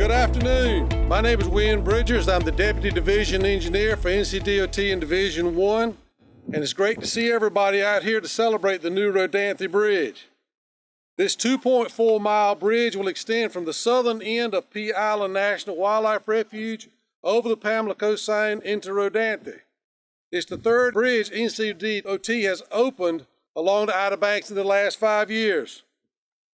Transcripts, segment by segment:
Good afternoon. My name is Win Bridgers. I'm the Deputy Division Engineer for NCDOT in Division 1, and it's great to see everybody out here to celebrate the new Rodanthe Bridge. This 2.4-mile bridge will extend from the southern end of P Island National Wildlife Refuge over the Pamlico Sound into Rodanthe. It's the third bridge NCDOT has opened along the Outer Banks in the last 5 years.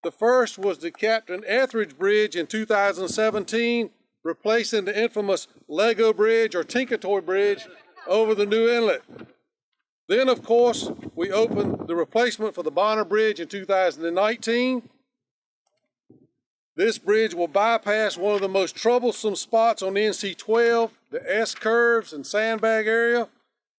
The first was the Captain Etheridge Bridge in 2017, replacing the infamous Lego Bridge or Tinker Toy Bridge over the new inlet. Then, of course, we opened the replacement for the Bonner Bridge in 2019. This bridge will bypass one of the most troublesome spots on the NC-12, the S-curves and sandbag area,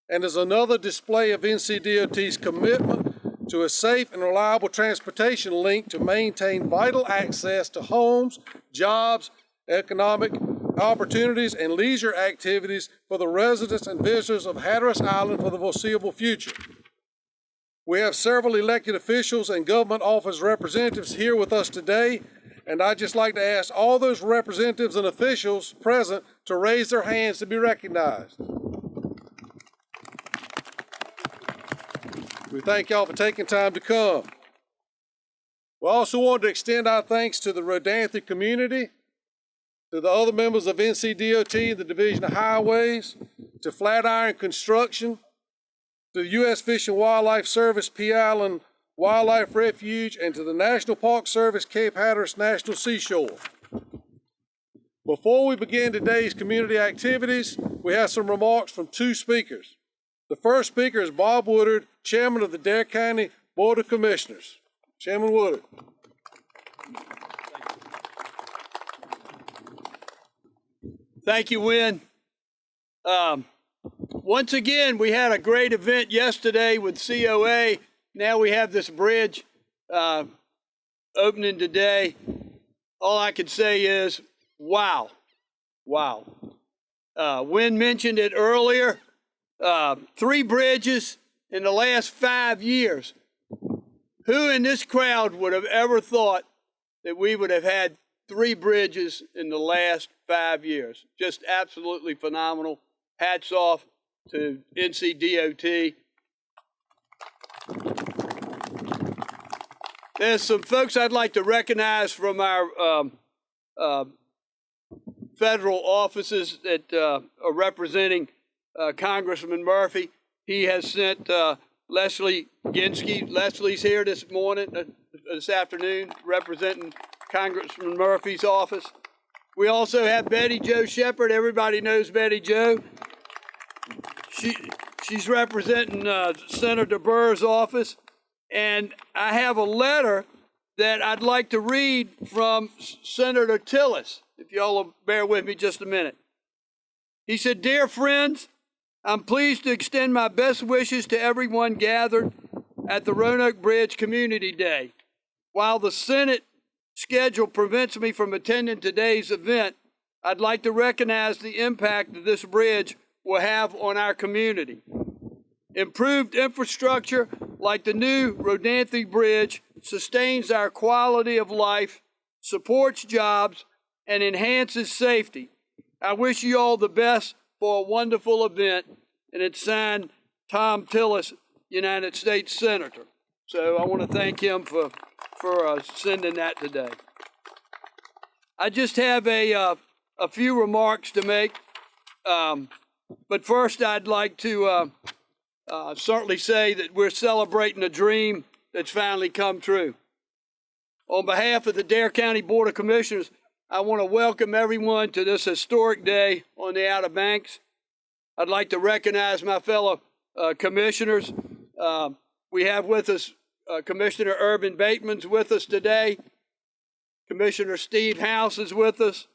and is another display of NCDOT's commitment to a safe and reliable transportation link to maintain vital access to homes, jobs, economic opportunities, and leisure activities for the residents and visitors of Hatteras Island for the foreseeable future. We have several elected officials and government office representatives here with us today, and I'd just like to ask all those representatives and officials present to raise their hands to be recognized. We thank y'all for taking time to come. We also want to extend our thanks to the Rodanthe community, to the other members of NCDOT, the Division of Highways, to Flatiron Construction, to the U.S. Fish and Wildlife Service P Island Wildlife Refuge, and to the National Park Service Cape Hatteras National Seashore. Before we begin today's community activities, we have some remarks from two speakers. The first speaker is Bob Woodard, Chairman of the Dare County Board of Commissioners. Chairman Woodard. Thank you, Win. Once again, we had a great event yesterday with COA. Now we have this bridge opening today. All I can say is, wow, wow. Win mentioned it earlier. 3 bridges in the last 5 years. Who in this crowd would have ever thought that we would have had 3 bridges in the last 5 years? Just absolutely phenomenal. Hats off to NCDOT. There's some folks I'd like to recognize from our federal offices that are representing Congressman Murphy. He has sent Leslie Ginsky. Leslie's here this afternoon, representing Congressman Murphy's office. We also have Betty Jo Shepherd. Everybody knows Betty Jo. She's representing Senator Burr's office. And I have a letter that I'd like to read from Senator Tillis, if y'all will bear with me just a minute. He said, "Dear friends, I'm pleased to extend my best wishes to everyone gathered at the Roanoke Bridge Community Day. While the Senate schedule prevents me from attending today's event, I'd like to recognize the impact that this bridge will have on our community. Improved infrastructure like the new Rodanthe Bridge sustains our quality of life, supports jobs, and enhances safety. I wish you all the best for a wonderful event," and it's signed Tom Tillis, United States Senator. So I want to thank him for sending that today. I just have a few remarks to make, but first I'd like to certainly say that we're celebrating a dream that's finally come true. On behalf of the Dare County Board of Commissioners, I want to welcome everyone to this historic day on the Outer Banks. I'd like to recognize my fellow commissioners. We have with us Commissioner Urban Bateman's with us today. Commissioner Steve House is with us.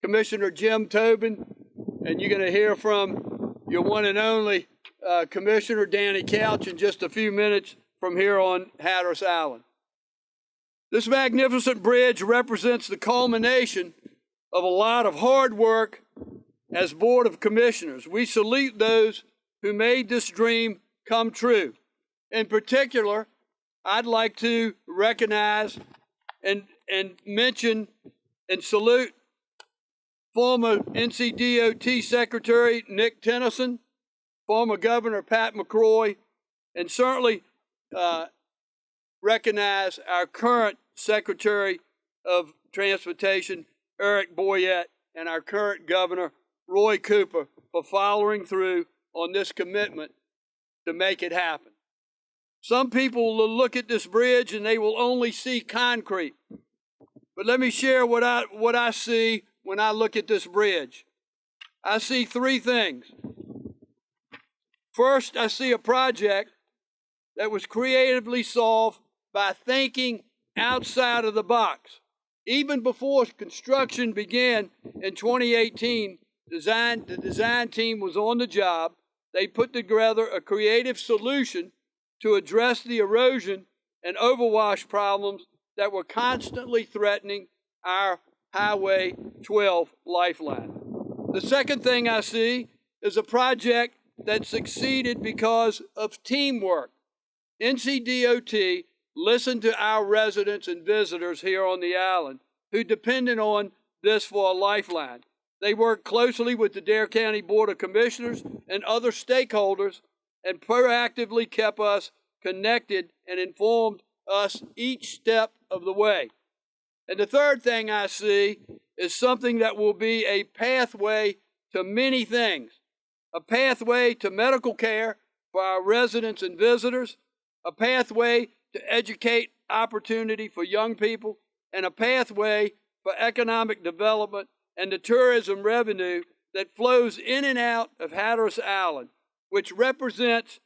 Commissioner Jim Tobin. And you're going to hear from your one and only Commissioner Danny Couch in just a few minutes from here on Hatteras Island. This magnificent bridge represents the culmination of a lot of hard work as Board of Commissioners. We salute those who made this dream come true. In particular, I'd like to recognize and mention and salute former NCDOT Secretary Nick Tennyson, former Governor Pat McCrory, and certainly recognize our current Secretary of Transportation, Eric Boyette, and our current Governor, Roy Cooper, for following through on this commitment to make it happen. Some people will look at this bridge and they will only see concrete. But let me share what I see when I look at this bridge. I see three things. First, I see a project that was creatively solved by thinking outside of the box. Even before construction began in 2018, the design team was on the job. They put together a creative solution to address the erosion and overwash problems that were constantly threatening our Highway 12 lifeline. The second thing I see is a project that succeeded because of teamwork. NCDOT listened to our residents and visitors here on the island who depended on this for a lifeline. They worked closely with the Dare County Board of Commissioners and other stakeholders and proactively kept us connected and informed us each step of the way. And the third thing I see is something that will be a pathway to many things. A pathway to medical care for our residents and visitors, a pathway to educate opportunity for young people, and a pathway for economic development and the tourism revenue that flows in and out of Hatteras Island, which represents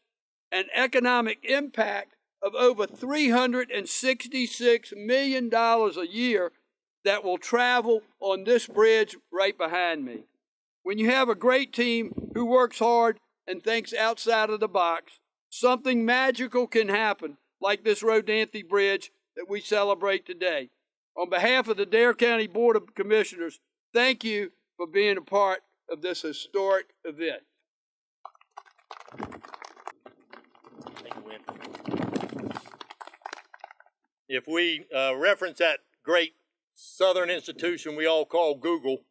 an economic impact of over $366 million a year that will travel on this bridge right behind me. When you have a great team who works hard and thinks outside of the box, something magical can happen, like this Rodanthe Bridge that we celebrate today. On behalf of the Dare County Board of Commissioners, thank you for being a part of this historic event. Thank you, Win. If we reference that great Southern institution we all call Google,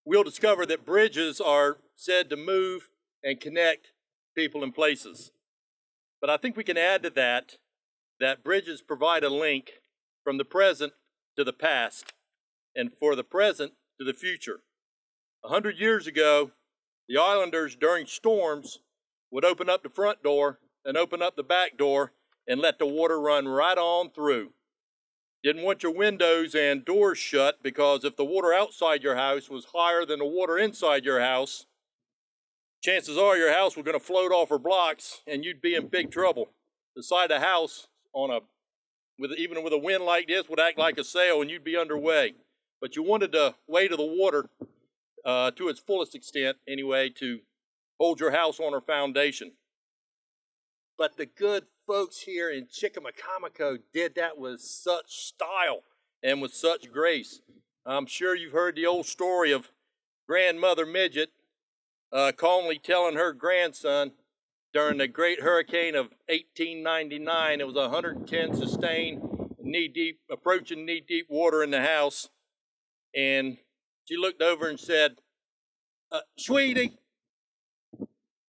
we'll discover that bridges are said to move and connect people and places. But I think we can add to that bridges provide a link from the present to the past and for the present to the future. 100 years ago, the islanders during storms would open up the front door and open up the back door and let the water run right on through. Didn't want your windows and doors shut because if the water outside your house was higher than the water inside your house, chances are your house was going to float off her blocks and you'd be in big trouble. The side of the house even with a wind like this would act like a sail and you'd be underway. But you wanted the weight of the water to its fullest extent anyway to hold your house on her foundation. But the good folks here in Chickamaucomico did that with such style and with such grace. I'm sure you've heard the old story of Grandmother Midget calmly telling her grandson during the great hurricane of 1899, it was 110 sustained, approaching knee-deep water in the house, and she looked over and said, "Sweetie,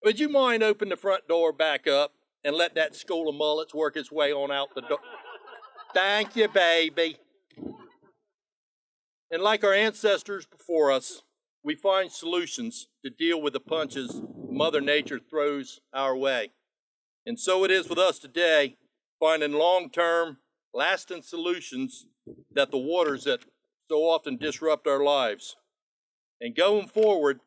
would you mind opening the front door back up and let that school of mullets work its way on out the door?" "Thank you, baby." And like our ancestors before us, we find solutions to deal with the punches Mother Nature throws our way. And so it is with us today, finding long-term, lasting solutions that the waters that so often disrupt our lives. And going forward,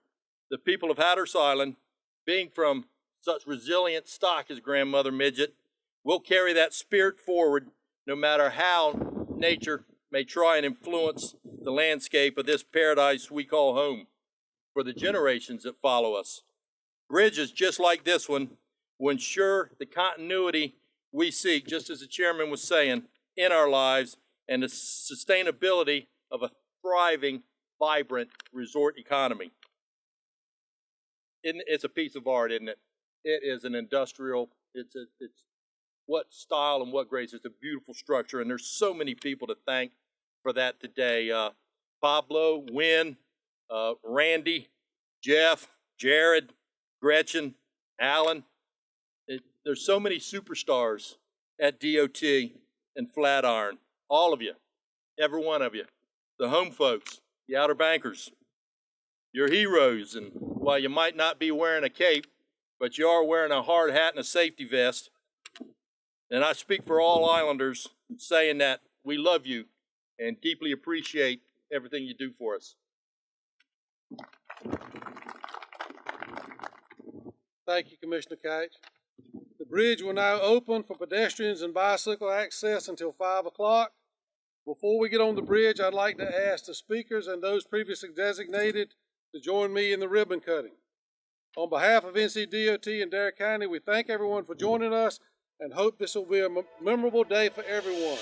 the people of Hatteras Island, being from such resilient stock as Grandmother Midget, will carry that spirit forward no matter how nature may try and influence the landscape of this paradise we call home for the generations that follow us. Bridges just like this one will ensure the continuity we seek, just as the chairman was saying, in our lives and the sustainability of a thriving, vibrant resort economy. It's a piece of art, isn't it? It is an industrial, it's what style and what grace. It's a beautiful structure, and there's so many people to thank for that today. Pablo, Wynn, Randy, Jeff, Jared, Gretchen, Alan. There's so many superstars at DOT and Flatiron. All of you, every one of you, the home folks, the Outer Bankers, you're heroes. And while you might not be wearing a cape, but you are wearing a hard hat and a safety vest. And I speak for all Islanders in saying that we love you and deeply appreciate everything you do for us. Thank you, Commissioner Kite. The bridge will now open for pedestrians and bicycle access until 5 o'clock. Before we get on the bridge, I'd like to ask the speakers and those previously designated to join me in the ribbon cutting. On behalf of NCDOT and Dare County, we thank everyone for joining us and hope this will be a memorable day for everyone.